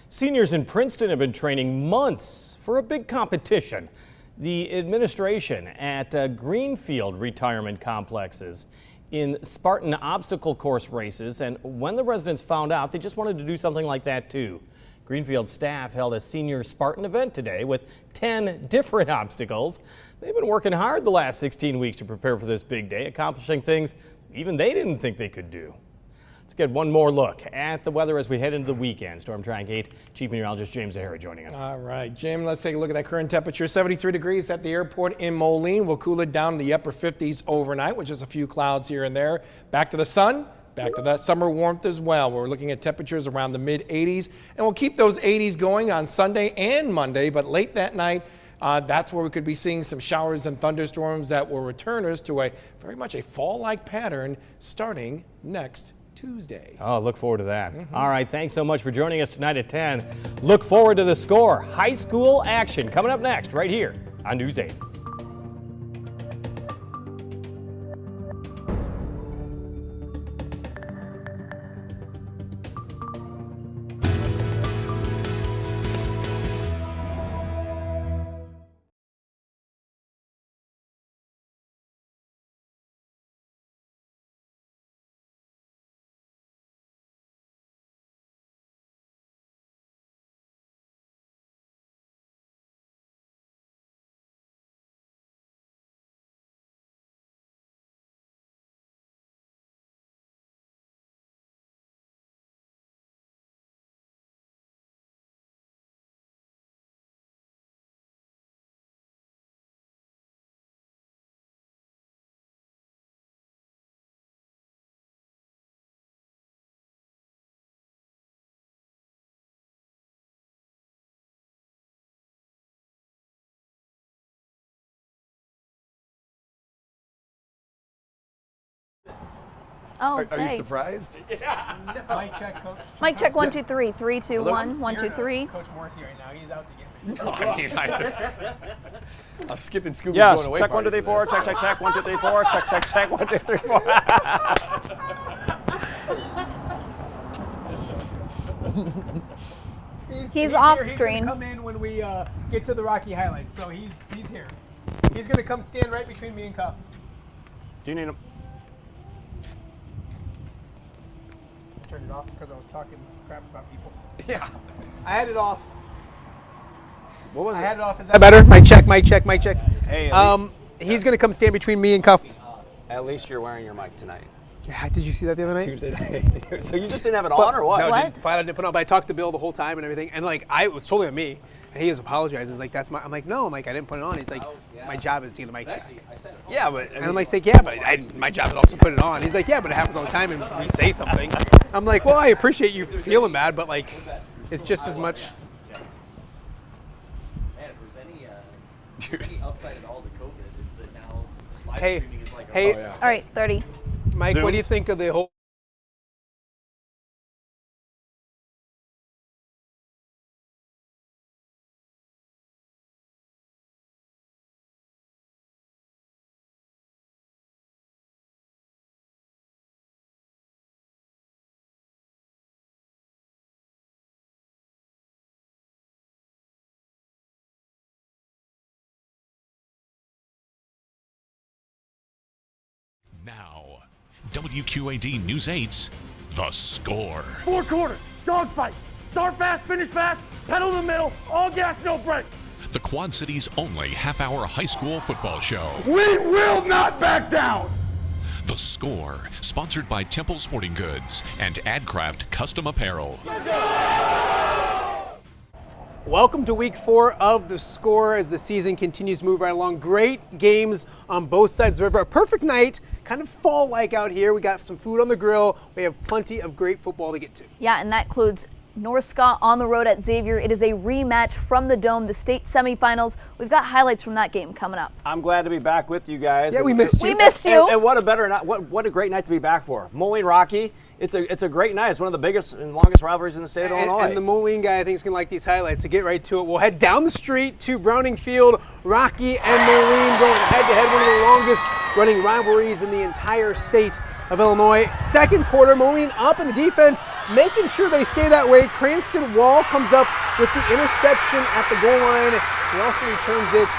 Seniors in Princeton have been training months for a big competition. The administration at Greenfield retirement complexes in Spartan obstacle course races, and when the residents found out, they just wanted to do something like that too. Greenfield staff held a senior Spartan event today with 10 different obstacles. They've been working hard the last 16 weeks to prepare for this big day, accomplishing things even they didn't think they could do. Let's get one more look at the weather as we head into the weekend. Storm Track 8 Chief Meteorologist James Zahara joining us. All right, Jim, let's take a look at that current temperature. 73 degrees at the airport in Moline. We'll cool it down in the upper 50s overnight with just a few clouds here and there. Back to the sun. Back to that summer warmth as well. We're looking at temperatures around the mid-80s, and we'll keep those 80s going on Sunday and Monday, but late that night, that's where we could be seeing some showers and thunderstorms that will return us to a very much a fall-like pattern starting next Tuesday. Oh, look forward to that. All right, thanks so much for joining us tonight at 10. Look forward to the score. High school action coming up next right here on News 8. Oh, Are you surprised? Yeah. Mic check, coach. Mic check, 1, 2, 3. 3, 2, 1, 1, 2, 3. Coach Morrissey right now. He's out to get me. No, I mean, I'm skipping Scooby Yes, going away. check 1, 2, 3, 4. Check, check, check. 1, 2, 3, 4. Check, check, check. 1, 2, 3, 4. He's off here. screen. He's gonna come in when we get to the Rocky highlights. So he's here. He's gonna come stand right between me and Cuff. Do you need him? Turned it off because I was talking crap about people. Yeah. I had it off. What was I it? had it off. Is that better? Mic check, mic check, mic check. Hey, He's gonna come stand between me and Cuff. at least you're wearing your mic tonight. Yeah, did you see that the other night? Tuesday night. So you just didn't have it on or what? No, What? I didn't put it on, but I talked to Bill the whole time and everything, and like it was totally on me. And he has apologized. He's like, "That's my." I'm like, "No," I'm like, "I didn't put it on." He's like, "My job is to get the mic check." Yeah, but And I'm like, "Yeah, but my job is also to put it on." He's like, "Yeah, but it happens all the time, and we say something." I'm like, "Well, I appreciate you feeling bad, but like, it's just as much." Man, if there's any upside at all to COVID, is that now live Hey, streaming is like hey, All right, 30. Mike, what do you Zooms? think of the whole? Now, WQAD News 8's The Score. 4 quarters, dogfight. Start fast, finish fast, pedal to the middle, all gas, no brakes. The Quad City's only half-hour high school football show. We will not back down. The Score, sponsored by Temple Sporting Goods and AdCraft Custom Apparel. Welcome to week 4 of The Score as the season continues to move right along. Great games on both sides of the river. A perfect night, kind of fall-like out here. We got some food on the grill. We have plenty of great football to get to. Yeah, and that includes Northscott on the road at Xavier. It is a rematch from the Dome, the state semifinals. We've got highlights from that game coming up. I'm glad to be back with you guys. Yeah, we missed you. We missed you. And what a better night, what a great night to be back for. Moline Rocky it's a great night. It's one of the biggest and longest rivalries in the state of Illinois. And the MOLINE guy, I think, is going to like these highlights. To get right to it, we'll head down the street to Browning Field. Rocky and MOLINE going head-to-head, one of the longest-running rivalries in the entire state of Illinois. Second quarter, MOLINE up in the defense, making sure they stay that way. Cranston Wall comes up with the interception at the goal line. He also returns it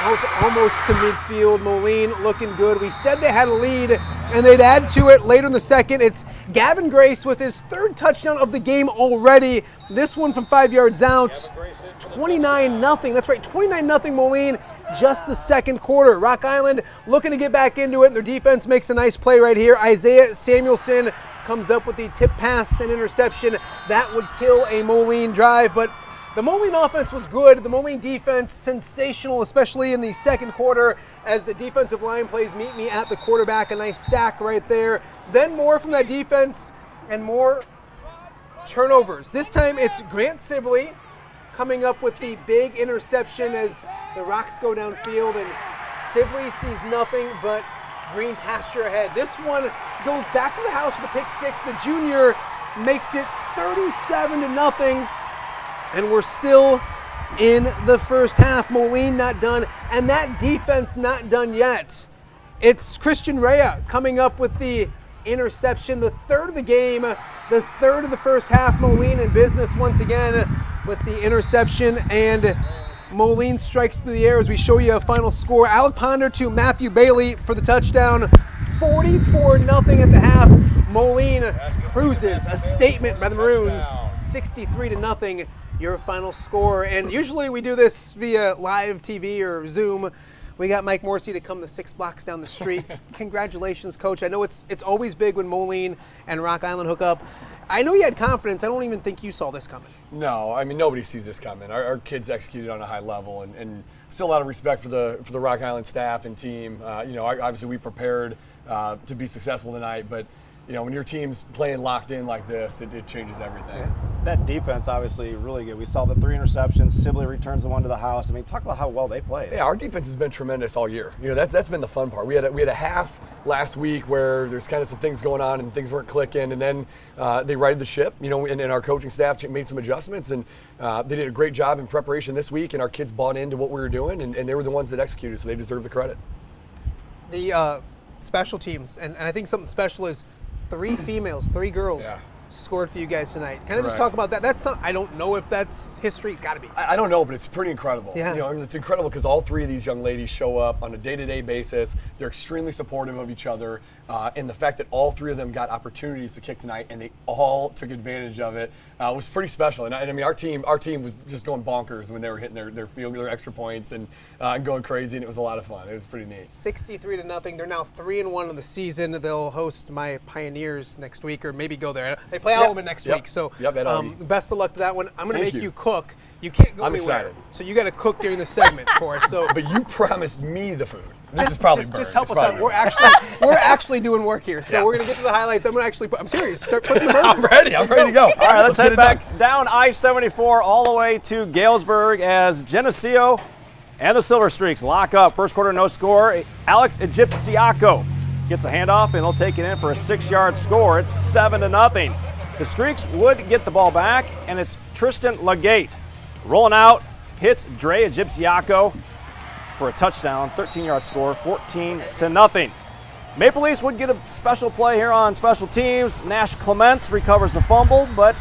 out almost to midfield. MOLINE looking good. We said they had a lead, and they'd add to it later in the second. It's Gavin Grace with his third touchdown of the game already. This one from 5 yards out. 29-0. That's right, 29-0 MOLINE. Just the second quarter. Rock Island looking to get back into it, and their defense makes a nice play right here. Isaiah Samuelson comes up with the tip pass and interception. That would kill a MOLINE drive, but the MOLINE offense was good. The MOLINE defense, sensational, especially in the second quarter as the defensive line plays meet me at the quarterback. A nice sack right there. Then more from that defense and more turnovers. This time it's Grant Sibley coming up with the big interception as the Rocks go downfield, and Sibley sees nothing but green pasture ahead. This one goes back to the house with a pick six. The junior makes it 37-0. And we're still in the first half. MOLINE not done, and that defense not done yet. It's Christian Rea coming up with the interception, the third of the game, the third of the first half. MOLINE in business once again with the interception, and MOLINE strikes through the air as we show you a final score. Alec Ponder to Matthew Bailey for the touchdown. 44-0 at the half. MOLINE cruises, a statement by the Maroons. 63-0. Your final score. And usually we do this via live TV or Zoom. We got Mike Morsey to come the 6 blocks down the street. Congratulations, Coach. I know it's always big when MOLINE and Rock Island hook up. I know you had confidence. I don't even think you saw this coming. No, I mean, nobody sees this coming. Our kids executed on a high level, and still a lot of respect for the Rock Island staff and team. Obviously we prepared to be successful tonight, but when your team's playing locked in like this, it changes everything. Yeah. That defense, obviously, really good. We saw the 3 interceptions. Sibley returns the one to the house. I mean, talk about how well they played. Yeah, our defense has been tremendous all year. That's been the fun part. We had a half last week where there's kind of some things going on and things weren't clicking, and then they righted the ship. And our coaching staff made some adjustments, and they did a great job in preparation this week, and our kids bought into what we were doing, and they were the ones that executed, so they deserve the credit. The special teams, and I think something special is 3 females, 3 girls scored for you guys tonight. Kind of just talk about that. That's I don't know if that's history. Got to be. I don't know, but it's pretty incredible. Yeah. It's incredible because all 3 of these young ladies show up on a day-to-day basis. They're extremely supportive of each other, and the fact that all 3 of them got opportunities to kick tonight and they all took advantage of it was pretty special. And I mean, our team was just going bonkers when they were hitting their field, their extra points, and going crazy, and it was a lot of fun. It was pretty neat. 63-0. They're now 3-1 in the season. They'll host my Pioneers next week, or maybe go there. They play Alabama next week, so best of luck to that one. I'm going to make you cook. You can't go anywhere. Excited. So you got to cook during the segment for us. So, but you promised me the food. This is probably burned. Just help It's us out. We're actually doing work here, so we're gonna get to the highlights. I'm serious. Start putting the burn. I'm ready to go. All right, let's head back down I-74 all the way to Galesburg as Geneseo and the Silver Streaks lock up. First quarter, no score. Alex Egyptiaco gets a handoff, and they'll take it in for a 6-yard score. It's 7-0. The Streaks would get the ball back, and it's Tristan Legate rolling out, hits Dre Egyptiaco for a touchdown, 13-yard score, 14-0. Maple Leafs would get a special play here on special teams. Nash Clements recovers the fumble, but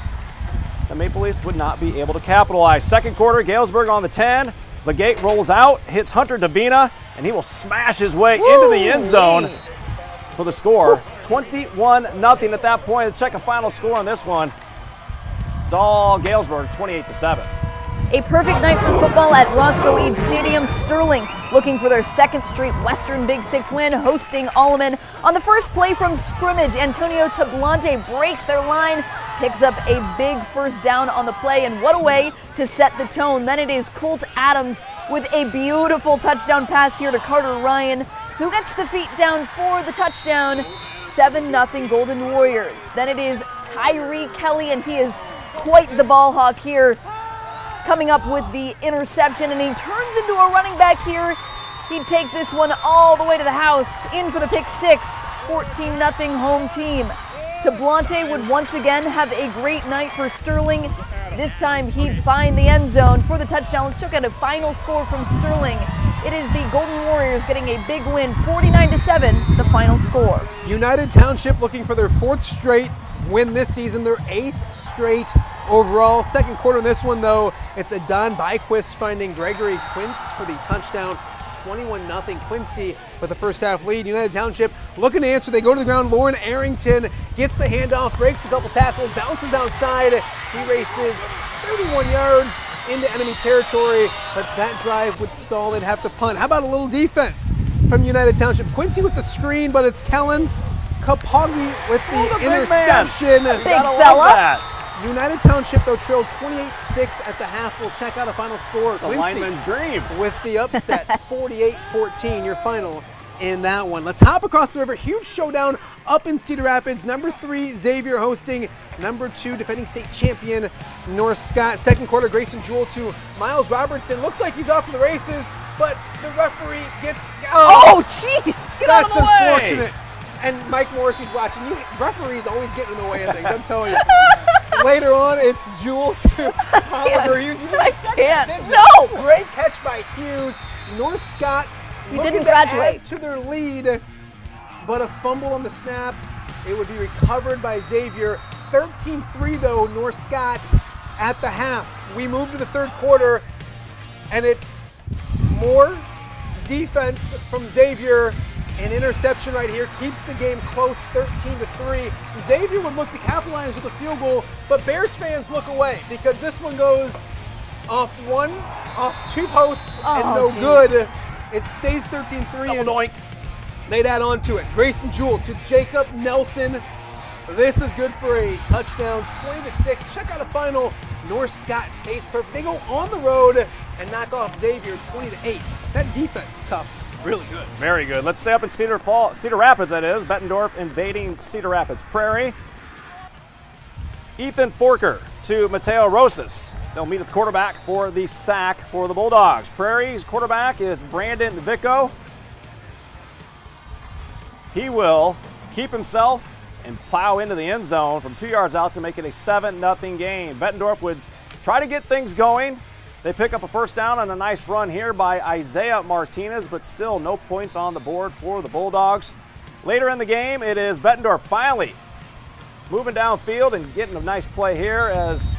the Maple Leafs would not be able to capitalize. Second quarter, Galesburg on the 10. Legate rolls out, hits Hunter Davina, and he will smash his way into the end zone for the score. 21-0 at that point. Let's check a final score on this one. It's all Galesburg, 28-7. A perfect night for football at ROSCOE EADES Stadium. Sterling looking for their 2nd straight Western Big 6 win, hosting Alleman. On the first play from scrimmage, Antonio Tablante breaks their line, picks up a big first down on the play, and what a way to set the tone. Then it is Colt Adams with a beautiful touchdown pass here to Carter Ryan, who gets the feet down for the touchdown. 7-0 Golden Warriors. Then it is Tyree Kelly, and he is quite the ball hawk here, coming up with the interception, and he turns into a running back here. He'd take this one all the way to the house, in for the pick 6, 14-0 home team. Tablante would once again have a great night for Sterling. This time he'd find the end zone for the touchdown. Let's check out a final score from Sterling. It is the Golden Warriors getting a big win, 49-7, the final score. United Township looking for their 4th straight win this season, their 8th straight overall. Second quarter in this one, though, it's a Don Byquist finding Gregory Quince for the touchdown. 21-0 Quincy with the first half lead. United Township looking to answer. They go to the ground. Lauren Arrington gets the handoff, breaks a couple tackles, bounces outside. He races 31 yards into enemy territory, but that drive would stall. They'd have to punt. How about a little defense from United Township? Quincy with the screen, but it's Kellen Kapagi with the interception. Big fella. United Township, though, trailed 28-6 at the half. We'll check out a final score. The lineman's dream. With the upset, 48-14, your final in that one. Let's hop across the river. Huge showdown up in Cedar Rapids. Number 3, Xavier hosting number 2, defending state champion, North Scott. Second quarter, Grayson Jewell to Miles Robertson. Looks like he's off to the races, but the referee gets... Oh, jeez! Get out of the way! That's unfortunate. And Mike Morrissey's watching. You referees always getting in the way of things, I'm telling you. Later on, it's Jewell to Oliver Hughes. I can't. No! Great catch by Hughes. North Scott looking to add to their lead, but a fumble on the snap. It would be recovered by Xavier. 13-3 though, North Scott at the half. We move to the third quarter, and it's more defense from Xavier. An interception right here keeps the game close, 13-3. Xavier would look to capitalize with a field goal, but Bears fans look away because this one goes off 2 posts and no good. It stays 13-3 and doink. They'd add on to it. Grayson Jewell to Jacob Nelson. This is good for a touchdown, 20-6. Check out a final. North Scott stays perfect. They go on the road and knock off Xavier 20-8. That defense, Cuff. Really good. Very good. Let's stay up in Cedar Rapids, that is. Bettendorf invading Cedar Rapids Prairie. Ethan Forker to Mateo Rosas. They'll meet at the quarterback for the sack for the Bulldogs. Prairie's quarterback is Brandon Vico. He will keep himself and plow into the end zone from 2 yards out to make it a 7-0 game. Bettendorf would try to get things going. They pick up a first down on a nice run here by Isaiah Martinez, but still no points on the board for the Bulldogs. Later in the game, it is Bettendorf finally moving downfield and getting a nice play here as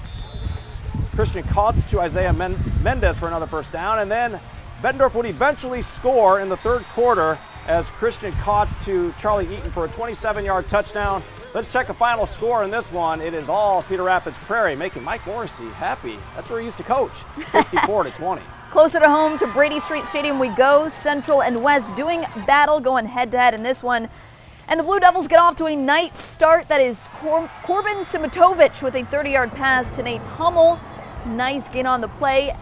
Christian Kautz to Isaiah Mendez for another first down. And then Bettendorf would eventually score in the third quarter as Christian Kautz to Charlie Eaton for a 27-yard touchdown. Let's check the final score in this one. It is all Cedar Rapids Prairie, making Mike Morrissey happy. That's where he used to coach, 54-20. Closer to home to Brady Street Stadium we go. Central and West doing battle, going head-to-head in this one. And the Blue Devils get off to a nice start. That is Corbin Simitovich with a 30-yard pass to Nate Hummel. Nice gain on the play,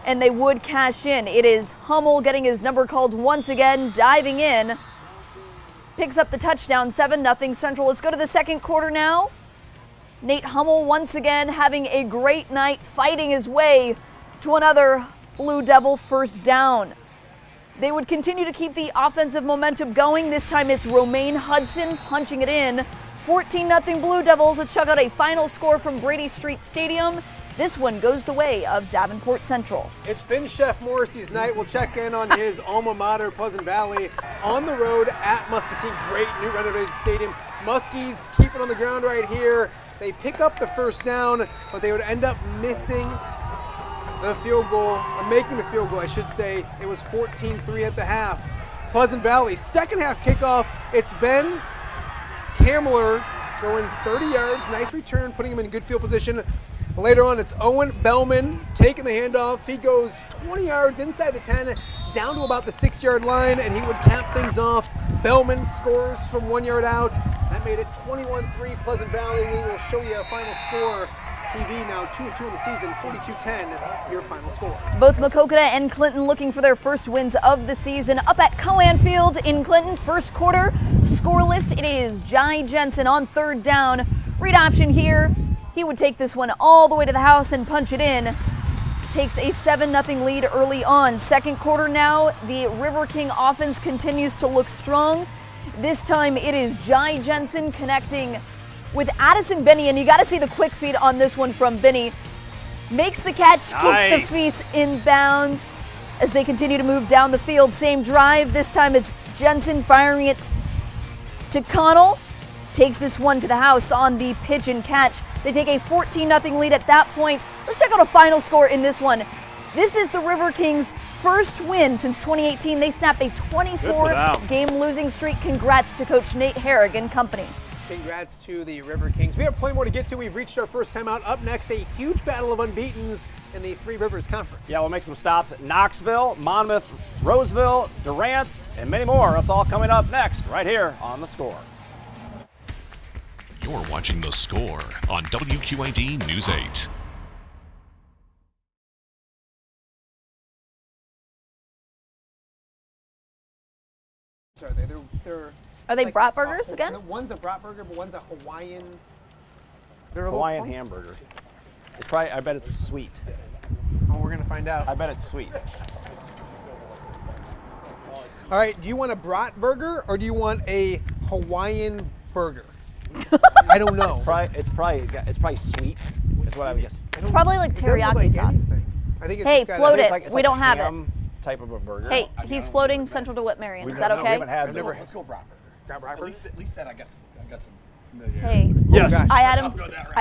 and they would cash in. It is Hummel getting his number called once again, diving in. Picks up the touchdown, 7-0 Central. Let's go to the second quarter now. Nate Hummel once again having a great night, fighting his way to another Blue Devil first down. They would continue to keep the offensive momentum going. This time it's Romaine Hudson punching it in. 14-0 Blue Devils. Let's check out a final score from Brady Street Stadium. This one goes the way of Davenport Central. It's been Chef Morrissey's night. We'll check in on his alma mater, Pleasant Valley, on the road at Muscatine. Great new renovated stadium. Muskies keep it on the ground right here. They pick up the first down, but they would end up missing the field goal, or making the field goal, I should say. It was 14-3 at the half. Pleasant Valley, second half kickoff. It's Ben Kamler going 30 yards. Nice return, putting him in good field position. Later on, it's Owen Bellman taking the handoff. He goes 20 yards inside the 10, down to about the 6-yard line, and he would cap things off. Bellman scores from 1 yard out. That made it 21-3 Pleasant Valley. We will show you a final score. TV now 2-2 in the season, 42-10, your final score. Both Maquoketa and Clinton looking for their first wins of the season. Up at Coan Field in Clinton, first quarter, scoreless. It is Jai Jensen on third down. Read option here. He would take this one all the way to the house and punch it in. Takes a 7-0 lead early on. Second quarter now, the River King offense continues to look strong. This time it is Jai Jensen connecting with Addison Benny, and you got to see the quick feed on this one from Benny. Makes the catch, Nice. keeps the feast in bounds as they continue to move down the field. Same drive. This time it's Jensen firing it to Connell. Takes this one to the house on the pitch and catch. They take a 14-0 lead at that point. Let's check out a final score in this one. This is the River Kings' first win since 2018. They snap a 24-game losing streak. Congrats to Coach Nate Herrig and company. Congrats to the River Kings. We have plenty more to get to. We've reached our first time out. Up next, a huge battle of unbeatens in the Three Rivers Conference. Yeah, we'll make some stops at Knoxville, Monmouth, Roseville, Durant, and many more. That's all coming up next, right here on The Score. You're watching The Score on WQAD News 8. Are they? They're Are they Bratburgers again? One's a Bratburger, but one's a Hawaiian. They're a Hawaiian little hamburger. It's probably, I bet it's sweet. Oh, we're gonna find out. I bet it's sweet. All right, do you want a Bratburger or do you want a Hawaiian burger? I don't know. It's probably sweet. That's what I would guess. It's probably like It doesn't look teriyaki like sauce. anything. I think it's Hey, just got float a, it. It's We don't have it. ham type of a burger. Hey, he's floating Central DeWitt Marion. Is that We okay? haven't had never- those. Let's go Bratburger. Bratburger. At least that I got some familiarity. Hey, Yes. gosh. I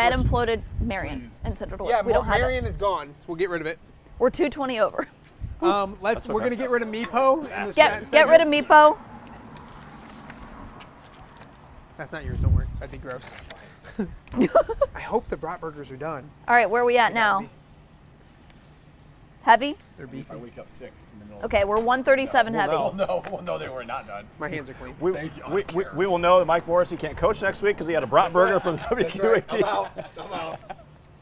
had him floated Marion and Central DeWitt. Yeah, we don't have Marion it. is gone, so we'll get rid of it. We're 220 over. We're gonna get rid of Meepo. in this Get rid of Meepo. That's not yours. Don't worry. That'd be gross. I hope the Bratburgers are done. All right, where are we at now? Heavy? They're beefy. I wake up sick in the middle. Okay, we're 137 heavy. No, they were not done. My hands are clean. Thank you. I don't care. We will know that Mike Morrissey can't coach next week because he had a Bratburger from the That's right. WQAD. I'm out.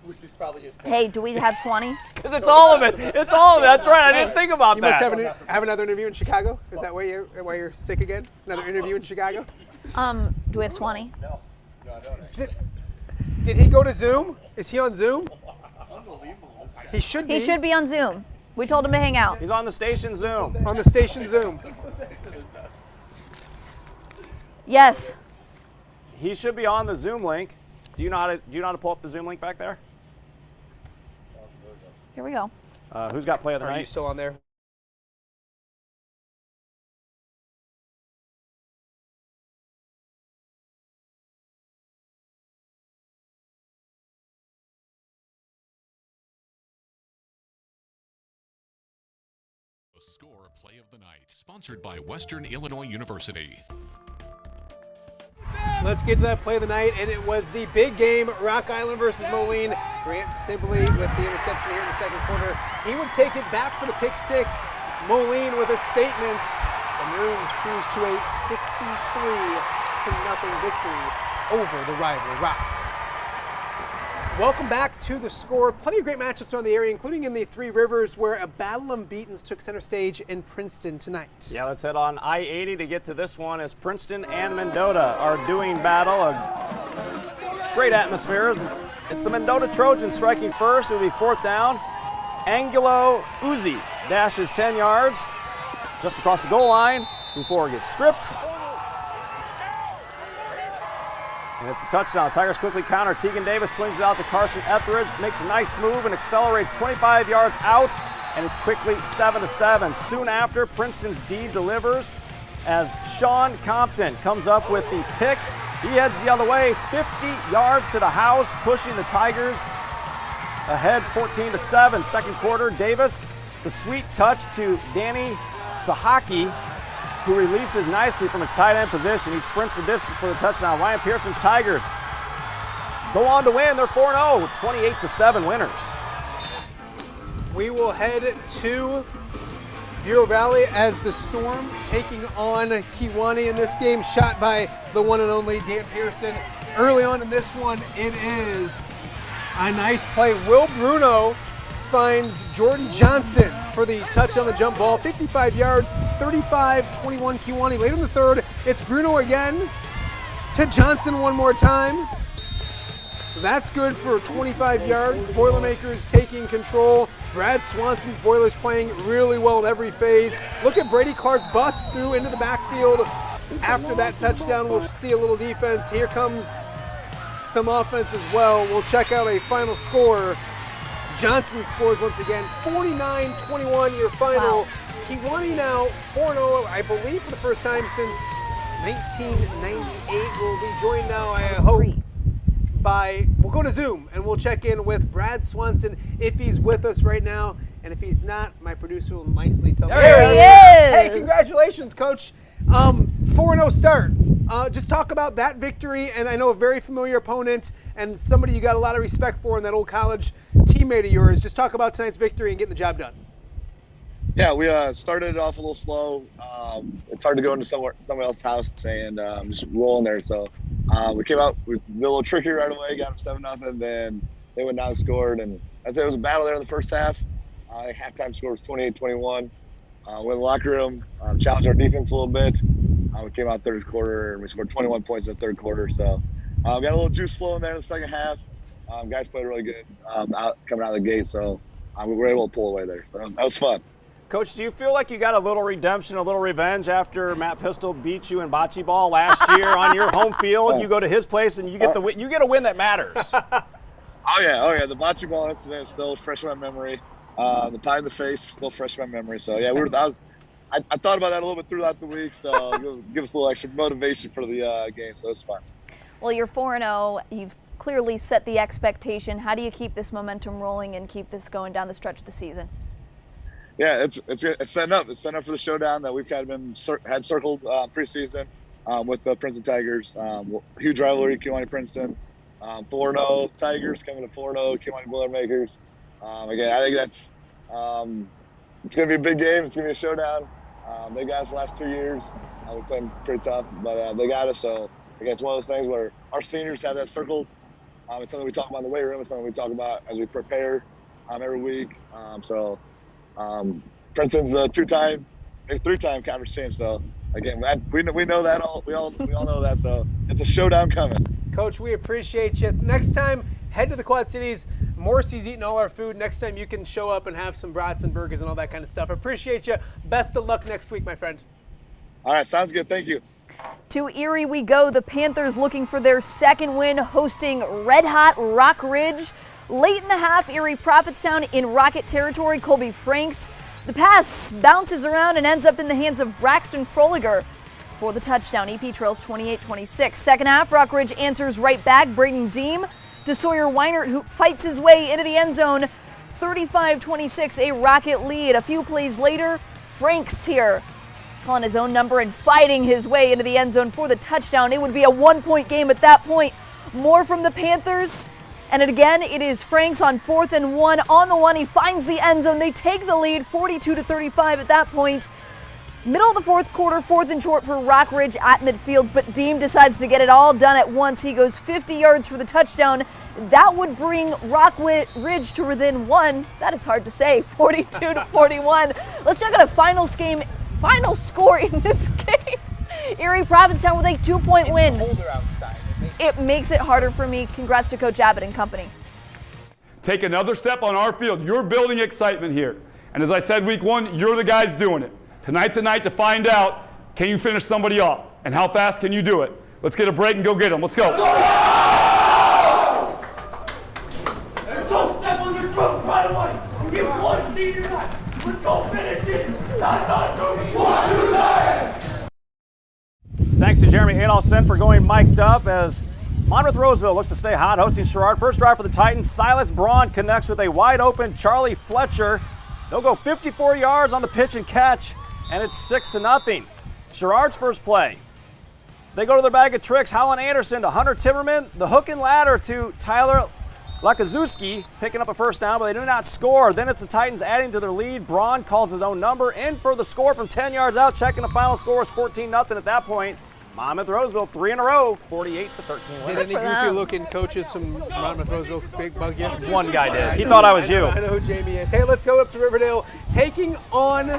Which is probably his pick. Hey, do we have Swanee? It's all of it. It's all of it. That's right. I didn't think about You must that. have another interview in Chicago. Is that why you're sick again? Another interview in Chicago? Do we have Swanee? No, I don't. Did he go to Zoom? Is he on Zoom? Unbelievable. He should be. He should be on Zoom. We told him to hang out. He's on the station Zoom. on the station Zoom. Yes. He should be on the Zoom link. Do you know how to pull up the Zoom link back there? Here we go. Who's got play of the Are you night? still on there? The Score Play of the Night, sponsored by Western Illinois University. Let's get to that play of the night, and it was the big game, Rock Island versus Moline. Grant Sibley with the interception here in the second quarter. He would take it back for the pick six. Moline with a statement. The Maroons cruise to a 63-0 victory over the rival Rocks. Welcome back to The Score. Plenty of great matchups around the area, including in the Three Rivers, where a battle of unbeatens took center stage in Princeton tonight. Yeah, let's head on I-80 to get to this one as Princeton and Mendota are doing battle. A great atmosphere. It's the Mendota Trojans striking first. It will be fourth down. Angulo Uzi dashes 10 yards just across the goal line before it gets stripped. And it's a touchdown. Tigers quickly counter. Tegan Davis swings it out to Carson Etheridge, makes a nice move and accelerates 25 yards out, and it's quickly 7-7. Soon after, Princeton's D delivers as Sean Compton comes up with the pick. He heads the other way, 50 yards to the house, pushing the Tigers ahead 14-7. Second quarter, Davis, the sweet touch to Danny Sahaki, who releases nicely from his tight end position. He sprints the distance for the touchdown. Ryan Pearson's Tigers go on to win. They're 4-0, 28-7 winners. We will head to Bureau Valley as the Storm taking on Kewanee in this game, shot by the one and only Dan Pearson. Early on in this one, it is a nice play. Will Bruno finds Jordan Johnson for the touch on the jump ball, 55 yards, 35-21 Kewanee. Late in the third, it's Bruno again to Johnson one more time. That's good for 25 yards. Boilermakers taking control. Brad Swanson's Boilers playing really well in every phase. Look at Brady Clark bust through into the backfield. After that touchdown, we'll see a little defense. Here comes some offense as well. We'll check out a final score. Johnson scores once again, 49-21 your final. Wow. Kiwani now 4-0, I believe for the first time since 1998. We'll be joined now, I hope, we'll go to Zoom and we'll check in with Brad Swanson if he's with us right now. And if he's not, my producer will nicely tell me. There he is. Hey, congratulations, Coach. 4-0 start. Just talk about that victory, and I know a very familiar opponent and somebody you got a lot of respect for in that old college teammate of yours. Just talk about tonight's victory and getting the job done. Yeah, we started it off a little slow. It's hard to go into someone else's house and just roll in there. So we came out, we did a little tricky right away, got them 7-0. Then they went down and scored. And I'd say it was a battle there in the first half. Halftime score was 28-21. Went in the locker room, challenged our defense a little bit. We came out third quarter and we scored 21 points in the third quarter. So got a little juice flowing there in the second half. Guys played really good coming out of the gate. So we were able to pull away there. So that was fun. Coach, do you feel like you got a little redemption, a little revenge after Matt Pistol beat you in bocce ball last year on your home field? You go to his place and you get you get a win that matters. Oh yeah. The bocce ball incident is still fresh in my memory. The pie in the face still fresh in my memory. So yeah, I thought about that a little bit throughout the week. So give us a little extra motivation for the game. So it's fun. Well, you're 4-0. You've clearly set the expectation. How do you keep this momentum rolling and keep this going down the stretch of the season? Yeah, it's setting up. It's setting up for the showdown that we've kind of had circled preseason with the Princeton Tigers. Huge rivalry, Kiwani-Princeton. 4-0 Tigers coming to 4-0 Kiwani Boilermakers. Again, I think that's it's going to be a big game. It's going to be a showdown. They got us the last 2 years. We've played pretty tough, but they got us. So again, it's one of those things where our seniors have that circled. It's something we talk about in the weight room. It's something we talk about as we prepare every week. Princeton's the 3-time conference champ. So again, we know that we all know that. So it's a showdown coming. Coach, we appreciate you. Next time, head to the Quad Cities. Morrissey's eating all our food. Next time you can show up and have some brats and burgers and all that kind of stuff. Appreciate you. Best of luck next week, my friend. All right, sounds good. Thank you. To Erie we go. The Panthers looking for their second win, hosting red-hot Rock Ridge. Late in the half, Erie Prophetstown in Rocket territory. Colby Franks. The pass bounces around and ends up in the hands of Braxton Froliger for the touchdown. EP trails 28-26. Second half, Rock Ridge answers right back. Braden Deem to Sawyer Weinert, who fights his way into the end zone. 35-26, a Rocket lead. A few plays later, Franks here, calling his own number and fighting his way into the end zone for the touchdown. It would be a 1-point game at that point. More from the Panthers. And again, it is Franks on 4th and 1. On the one, he finds the end zone. They take the lead, 42-35 at that point. Middle of the fourth quarter, 4th and short for Rock Ridge at midfield, but Deem decides to get it all done at once. He goes 50 yards for the touchdown. That would bring Rock Ridge to within 1. That is hard to say, 42-41. Let's check out a final score in this game. Erie Prophetstown with a 2-point win. Colder outside. It makes it harder for me. Congrats to Coach Abbott and company. Take another step on our field. You're building excitement here. And as I said week 1, you're the guys doing it. Tonight's a night to find out, can you finish somebody off? And how fast can you do it? Let's get a break and go get them. Let's go. And so step on your throats right away. You get one senior night. Let's go finish it. 1, 2, 3. Thanks to Jeremy Adolfson for going mic'd up as Monmouth Roseville looks to stay hot, hosting Sherrard. First drive for the Titans. Silas Braun connects with a wide open Charlie Fletcher. They'll go 54 yards on the pitch and catch, and it's 6-0. Sherrard's first play. They go to their bag of tricks. Holland Anderson to Hunter Timmerman. The hook and ladder to Tyler Lakazuski, picking up a first down, but they do not score. Then it's the Titans adding to their lead. Braun calls his own number in for the score from 10 yards out. Checking the final score is 14-0 at that point. Monmouth Roseville 3 in a row, 48-13 win. Did any goofy looking coaches from Monmouth Roseville bug you? One guy did. He thought I was you. I know who Jamie is. Hey, let's go up to Riverdale, taking on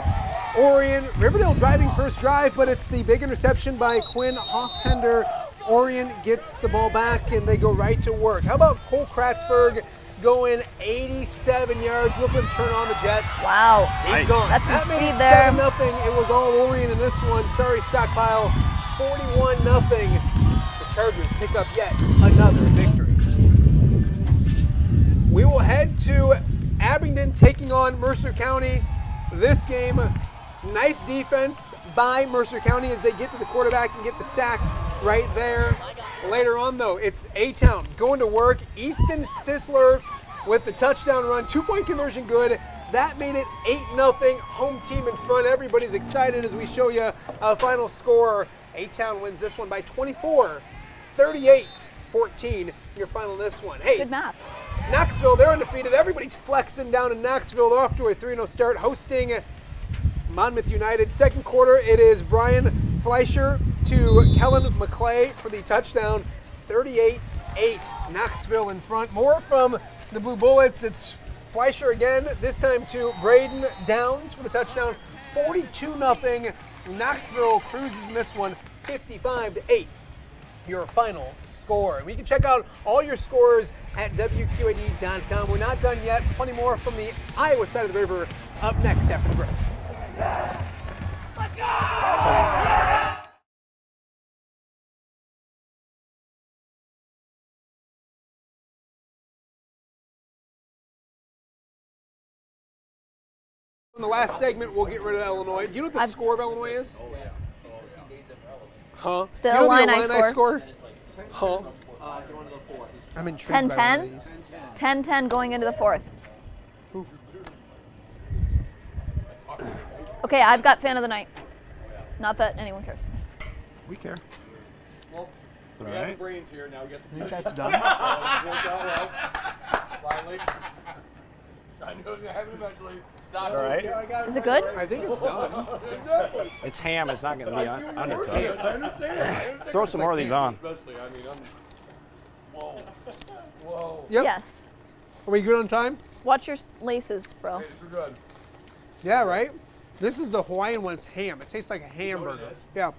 Orion. Riverdale driving first drive, but it's the big interception by Quinn Hoftender. Orion gets the ball back and they go right to work. How about Cole Kratzberg going 87 yards, looking to turn on the Jets? Wow, He's gone. That's some That made speed it there. 7-0. It was all Orion in this one. Sorry, Stockpile. 41-0. The Chargers pick up yet another victory. We will head to Abingdon taking on Mercer County. This game, nice defense by Mercer County as they get to the quarterback and get the sack right there. Later on, though, it's A-Town going to work. Easton Sisler with the touchdown run. 2-point conversion good. That made it 8-0. Home team in front. Everybody's excited as we show you a final score. A-Town wins this one by 24, 38-14. Your final in this one. Hey, Good math. Knoxville, they're undefeated. Everybody's flexing down in Knoxville. They're off to a 3-0 start, hosting Monmouth United. Second quarter, it is Brian Fleischer to Kellen McClay for the touchdown. 38-8, Knoxville in front. More from the Blue Bullets. It's Fleischer again, this time to Braden Downs for the touchdown. 42-0. Knoxville cruises in this one, 55-8. Your final score. We can check out all your scores at WQAD.com. We're not done yet. Plenty more from the Iowa side of the river up next after the break. Let's go! In the last segment, we'll get rid of Illinois. Do you know what the score of Illinois is? Huh? The You know Illini score? Huh? I'm intrigued. 10-10? 10-10 going into the fourth. Okay, I've got fan of the night. Not that anyone cares. We care. Well, we have the brains here. Now we get the. That's done. Worked out well. Finally. I knew it was going to happen eventually. Stop. All right. Is it good? I think it's done. It's ham. It's not going to be undercooked. I understand. Throw some more of these on. Especially, I mean, whoa. Whoa. Yep. Yes. Are we good on time? Watch your laces, bro. We're good. Yeah, right? This is the Hawaiian one. It's ham. It tastes like a hamburger. Yeah.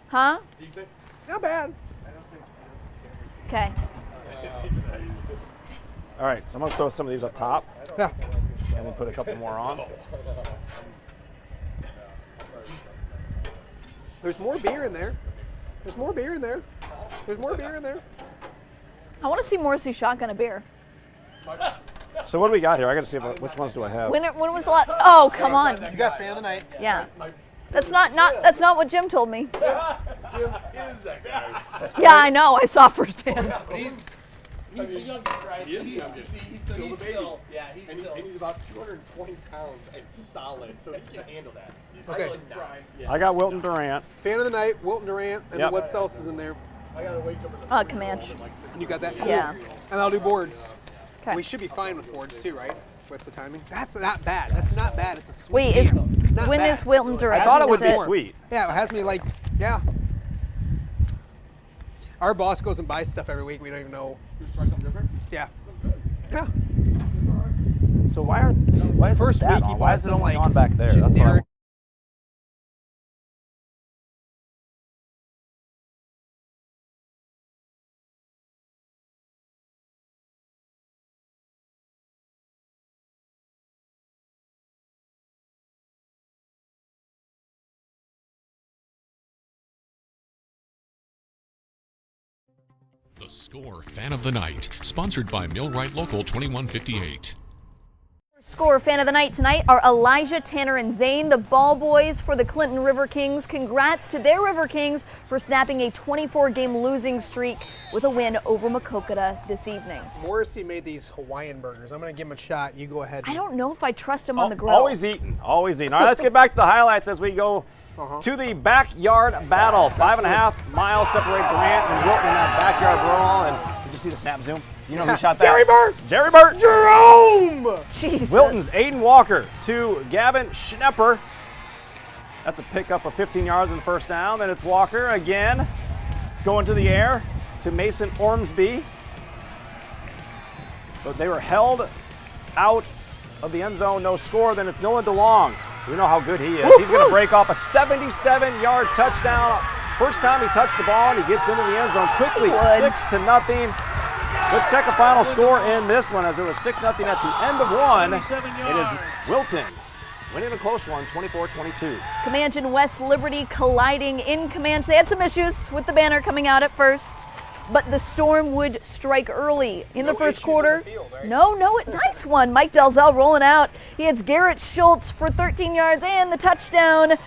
Huh? Decent. Not bad. Okay. All right, so I'm going to throw some of these up top Yeah. and then put a couple more on. There's more beer in there. There's more beer in there. There's more beer in there. I want to see Morrissey shotgun a beer. So what do we got here? I got to see which ones do I have. When was the last? Oh, come on. You got fan of the night. Yeah. That's not what Jim told me. Jim is that guy. Yeah, I know. I saw firsthand. He's the youngest, right? He is the youngest. He's still the baby. And he's about 220 pounds and solid, so he can handle that. He's Okay. like not. Yeah. I got Wilton Durant. Fan of the night, Wilton Durant, and Yep. then what else is in there? I gotta wake up in the Comanche. You got that? Cool. Yeah. And I'll do boards. Okay. We should be fine with boards too, right? With the timing. That's not bad. That's not bad. It's a sweet Wait, game. It's not when bad. is Wilton Durant? I thought it would Is be sweet. Yeah, it has me like, yeah. Our boss goes and buys stuff every week. We don't even know. Just try something different. Yeah. Yeah. So why is First that week he on? Why bought is it some, only like, on back there? That's what I generic- The Score Fan of the Night, sponsored by Millwright Local 2158. Score fan of the night tonight are Elijah, Tanner, and Zane, the ball boys for the Clinton River Kings. Congrats to their River Kings for snapping a 24-game losing streak with a win over Maquoketa this evening. Morrissey made these Hawaiian burgers. I'm going to give him a shot. You go ahead. I don't know if I trust him on the grill. Always eating, always eating. All right, let's get back to the highlights as we go to the backyard battle. 5.5 miles separate Durant and Wilton in that backyard brawl. And did you see the snap zoom? You know who shot that? Jerry Burt! Jerry Burt! Jerome! Jesus. Wilton's Aiden Walker to Gavin Schnepper. That's a pickup of 15 yards in the first down. Then it's Walker again going to the air to Mason Ormsby. But they were held out of the end zone, no score. Then it's Noah DeLong. We know how good he is. He's going to break off a 77-yard touchdown. First time he touched the ball and he gets into the end zone quickly, 6-0. Let's check a final score in this one as it was 6-0 at the end of one. It is Wilton winning a close one, 24-22. Comanche and West Liberty colliding in Comanche. They had some issues with the banner coming out at first. but the Storm would strike early in the first issues quarter. on the field, right? No, nice one. Mike Dalzell rolling out. He hits Garrett Schultz for 13 yards and the touchdown.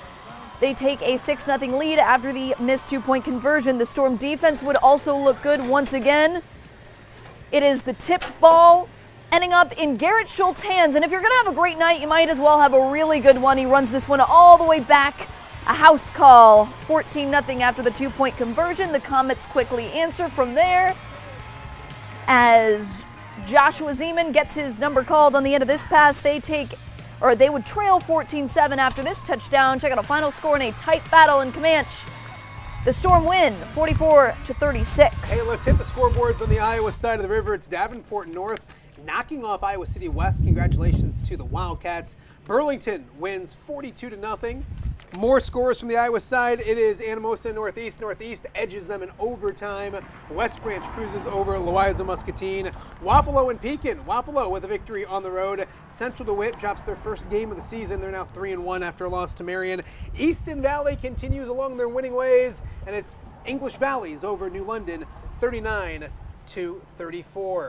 They take a 6-0 lead after the missed 2-point conversion. The Storm defense would also look good once again. It is the tipped ball ending up in Garrett Schultz's hands. And if you're going to have a great night, you might as well have a really good one. He runs this one all the way back. A house call, 14-0 after the 2-point conversion. The Comets quickly answer from there as Joshua Zeman gets his number called on the end of this pass. They would trail 14-7 after this touchdown. Check out a final score in a tight battle in Comanche. The Storm win 44-36. Hey, let's hit the scoreboards on the Iowa side of the river. It's Davenport North knocking off Iowa City West. Congratulations to the Wildcats. Burlington wins 42-0. More scores from the Iowa side. It is Anamosa Northeast. Northeast edges them in overtime. West Branch cruises over Louisa Muscatine. Wapello and Pekin. Wapello with a victory on the road. Central DeWitt drops their first game of the season. They're now 3-1 after a loss to Marion. Easton Valley continues along their winning ways, and it's English Valleys over New London, 39-34.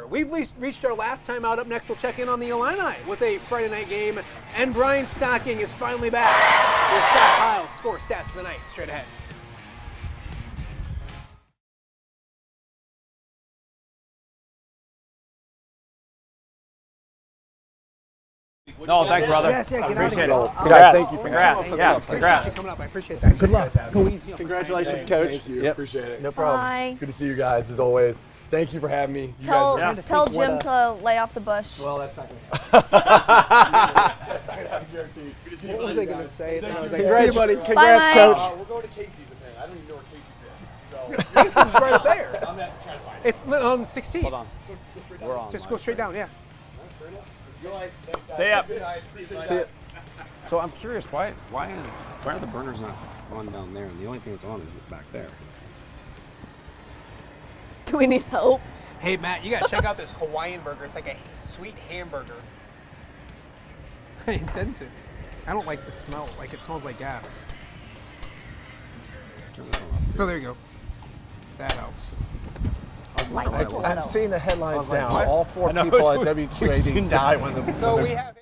We've reached our last time out. Up next, we'll check in on the Illini with a Friday night game, and Brian Stocking is finally back. We'll stockpile score stats of the night straight ahead. No, thanks, brother. Yes, yeah, get out of Appreciate here. it. Congrats. Thank you. Congrats. Thank Yeah, you. congrats. Coming up. I appreciate that. Good luck. Go easy. Congratulations, Coach. Thank you. Appreciate it. No problem. Bye. Good to see you guys as always. Thank you for having me. You Tell guys Jim to lay off the bush. well, that's not going to happen. That's not going to happen, guaranteed. Good to see you. What was I going to say? Then I was like, Congrats, see you, buddy. Mike. Congrats, Coach. We're going to Casey's event. I don't even know where Casey's is. So Casey's right up there. I'm going to have to try to find it. It's on 16. Hold on. We're on. Just go straight down, yeah. See ya. See ya. So I'm curious, why are the burners not on down there? And the only thing that's on is back there. Do we need help? Hey, Matt, you got to check out this Hawaiian burger. It's like a sweet hamburger. I intend to. I don't like the smell. Like, it smells like gas. Turn that one off, too. Oh, there you go. That helps. I'm seeing the headlines now. what? All 4 I know, people at we've seen WQAD die when the So we have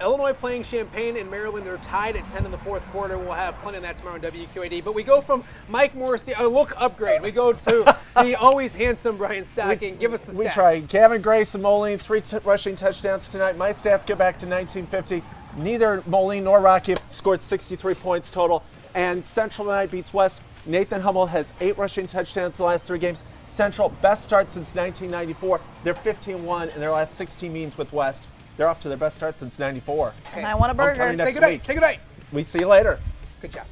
Illinois playing Champaign and Maryland. They're tied at 10 in the fourth quarter. We'll have plenty of that tomorrow on WQAD. But we go from Mike Morrissey, a look upgrade. We go to the always handsome Brian Stocking. Give us the stats. We tried. Gavin Grace and Moline, 3 rushing touchdowns tonight. My stats go back to 1950. Neither Moline nor Rocky scored 63 points total. And Central tonight beats West. Nathan Hummel has 8 rushing touchdowns the last 3 games. Central, best start since 1994. They're 15-1 in their last 16 meetings with West. They're off to their best start since 94. And I want a burger. Homecoming Say next goodnight. week. Say goodnight. We see you later. Good job.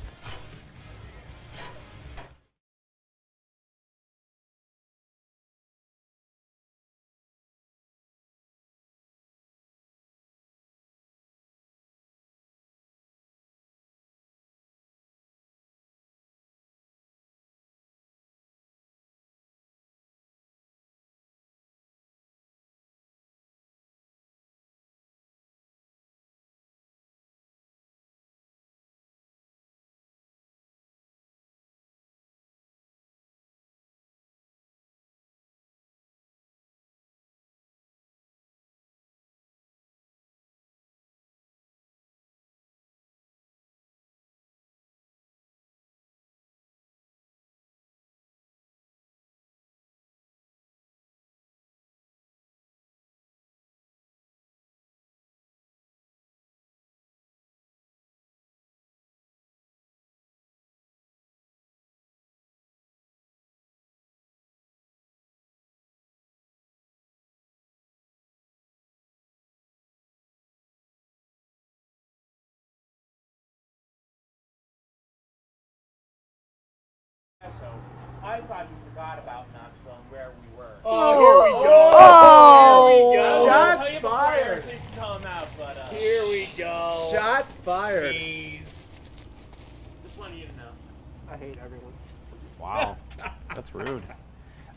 I thought you forgot about Knoxville and where we were. Oh! Shots I'll fired. tell you before call him out, but Here we go. Shots fired. Just wanted you to know. I hate everyone. Wow, that's rude.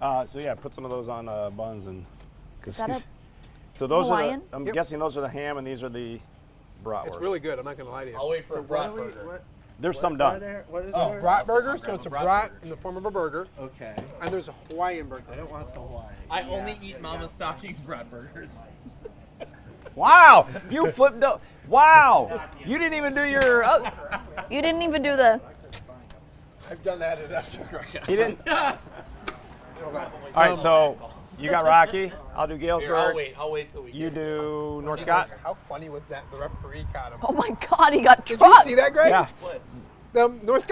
So yeah, put some of those on buns and. Is that a so those Hawaiian? are. I'm guessing those are the ham and these are the bratwurst. It's really good. I'm not going to lie to you. I'll wait for a brat burger. There's some done. What is Oh, brat burger. So it's a brat in the form of a burger. Okay. And there's a Hawaiian burger. I don't want the Hawaii. I only eat Mama Stocking's brat burgers. Wow, you flipped up. Wow, you didn't even do your. You didn't even do the. I've done that enough. He didn't. All right, so you got Rocky. I'll do Galesburg. I'll wait till we You do North Scott. How funny was that? The referee caught him. Oh my God, he got Did trucked. you see that, Greg? Yeah. The North Scott